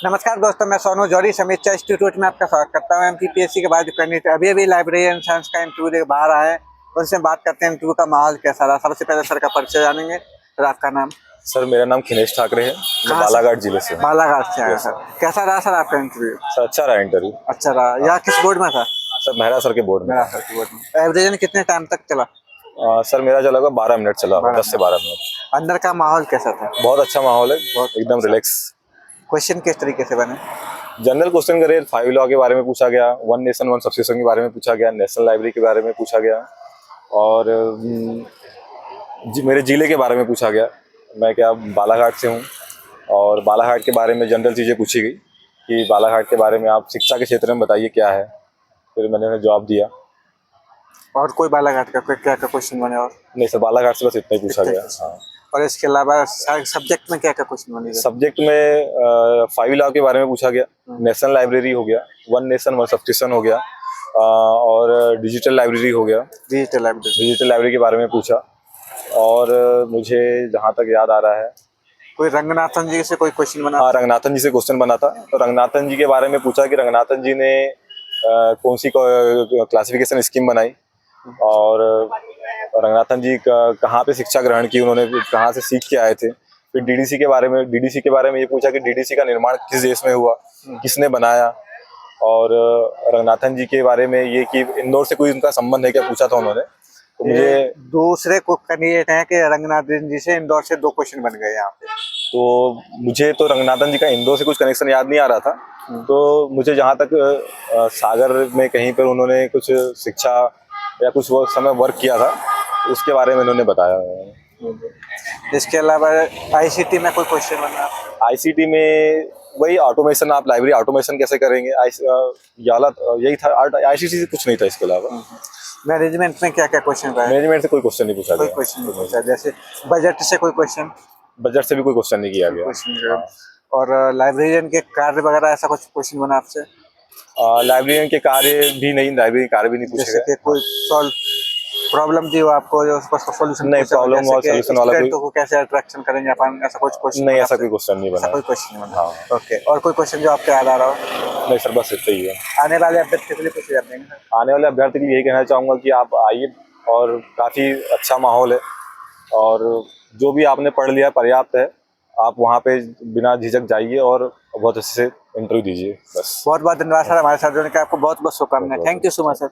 नमस्कार दोस्तों, मैं सोनू जौहरी समीक्षा इंस्टीट्यूट में आपका स्वागत करता हूँ। एमपीपीएससी के बाद अभी लाइब्रेरी एंड साइंस का इंटरव्यू बाहर आए हैं, उनसे बात करते हैं इंटरव्यू का माहौल कैसा रहा। सबसे पहले सर का परिचय जानेंगे। सर आपका नाम? सर मेरा नाम खिनेश ठाकरे है। मैं बालाघाट जिले से हूँ। बालाघाट से आया सर। कैसा रहा सर आपका इंटरव्यू? सर अच्छा रहा इंटरव्यू। अच्छा रहा। यहाँ किस बोर्ड में था? सर मेहरा सर के बोर्ड में। मेरा सर के बोर्ड में। एवरेज कितने टाइम तक चला? सर मेरा चला 12 मिनट चला, 10 से 12 मिनट। अंदर का माहौल कैसा था? बहुत अच्छा माहौल है, बहुत एकदम अच्छा। रिलैक्स। क्वेश्चन किस तरीके से बने? जनरल क्वेश्चन करे, 5 लॉ के बारे में पूछा गया, 1 नेशन 1 सब्सिक्यूशन के बारे में पूछा गया, नेशनल लाइब्रेरी के बारे में पूछा गया और मेरे जिले के बारे में पूछा गया। मैं क्या बालाघाट से हूँ और बालाघाट के बारे में जनरल चीज़ें पूछी गई कि बालाघाट के बारे में आप शिक्षा के क्षेत्र में बताइए क्या है। फिर मैंने उन्हें जवाब दिया। और कोई बालाघाट का क्या क्वेश्चन बने? और नहीं सर, बालाघाट से बस इतना ही पूछा गया। हाँ। और इसके अलावा सब्जेक्ट में क्या क्वेश्चन बने? सब्जेक्ट में 5 लॉ के बारे में पूछा गया, नेशनल लाइब्रेरी हो गया, 1 नेशन 1 सब्सक्रिप्शन हो गया और डिजिटल लाइब्रेरी हो गया। डिजिटल लाइब्रेरी के बारे में पूछा। और मुझे जहाँ तक याद आ रहा है, कोई रंगनाथन जी से कोई क्वेश्चन बना? हाँ, रंगनाथन जी से क्वेश्चन बना था। तो रंगनाथन जी के बारे में पूछा कि रंगनाथन जी ने कौन सी क्लासिफिकेशन स्कीम बनाई और रंगनाथन जी कहाँ पे शिक्षा ग्रहण की, उन्होंने कहाँ से सीख के आए थे। फिर डीडीसी के बारे में ये पूछा कि डीडीसी का निर्माण किस देश में हुआ, किसने बनाया। और रंगनाथन जी के बारे में ये कि इंदौर से कोई उनका संबंध है क्या पूछा था उन्होंने। तो मुझे दूसरे को कैंडिडेट है कि रंगनाथन जी से इंदौर से 2 क्वेश्चन बन गए यहाँ पे। तो मुझे तो रंगनाथन जी का इंदौर से कुछ कनेक्शन याद नहीं आ रहा था। तो मुझे जहाँ तक सागर में कहीं पर उन्होंने कुछ शिक्षा या कुछ वो समय वर्क किया था, उसके बारे में उन्होंने बताया। इसके अलावा आईसीटी में कोई क्वेश्चन बना? आईसीटी में वही ऑटोमेशन, आप लाइब्रेरी ऑटोमेशन कैसे करेंगे, यही था। आईसीटी से कुछ नहीं था इसके अलावा। मैनेजमेंट में क्या क्या क्वेश्चन रहा? मैनेजमेंट से कोई क्वेश्चन नहीं पूछा कोई गया। क्वेश्चन नहीं पूछा। जैसे बजट से कोई क्वेश्चन? बजट से भी कोई क्वेश्चन नहीं किया गया। और लाइब्रेरियन के कार्य वगैरह ऐसा कुछ क्वेश्चन बना आपसे? लाइब्रेरियन के कार्य भी नहीं, लाइब्रेरी कार्य भी नहीं पूछे जैसे कि कोई प्रॉब्लम थी वो आपको, जो उसका सॉल्यूशन नहीं, प्रॉब्लम और सॉल्यूशन वाला कोई को कैसे अट्रैक्शन करेंगे अपन, ऐसा कुछ क्वेश्चन नहीं, ऐसा कोई क्वेश्चन नहीं बना। कोई क्वेश्चन नहीं बना। हाँ। ओके। और कोई क्वेश्चन जो आपको याद आ रहा हो? नहीं सर, बस इतना ही है। आने वाले अभ्यर्थी के लिए कुछ याद नहीं? आने वाले अभ्यर्थी के लिए यही कहना चाहूँगा कि आप आइए और काफ़ी अच्छा माहौल है और जो भी आपने पढ़ लिया पर्याप्त है। आप वहाँ पे बिना झिझक जाइए और बहुत अच्छे से इंटरव्यू दीजिए। बस। बहुत बहुत धन्यवाद सर हमारे साथ जुड़ने का। आपको बहुत बहुत शुभकामनाएं। Thank you so much sir.